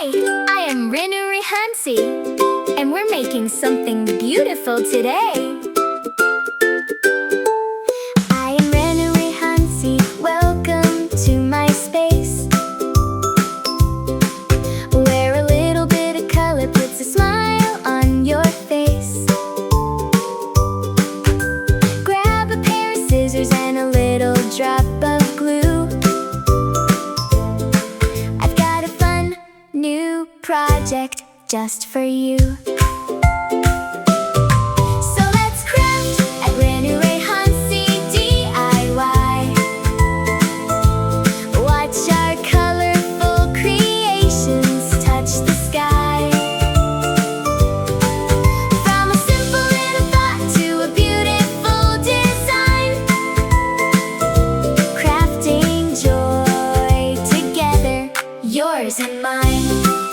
Hi, I am Renu Rehansi, and we're making something beautiful today. I am Renu Rehansi, welcome to my space, where a little bit of color puts a smile on your face. Grab a pair of scissors and a little drop of glue. New project just for you. So let's craft at Renu Rehansi DIY. Watch our colorful creations touch the sky. From a simple little thought to a beautiful design, crafting joy together, yours and mine.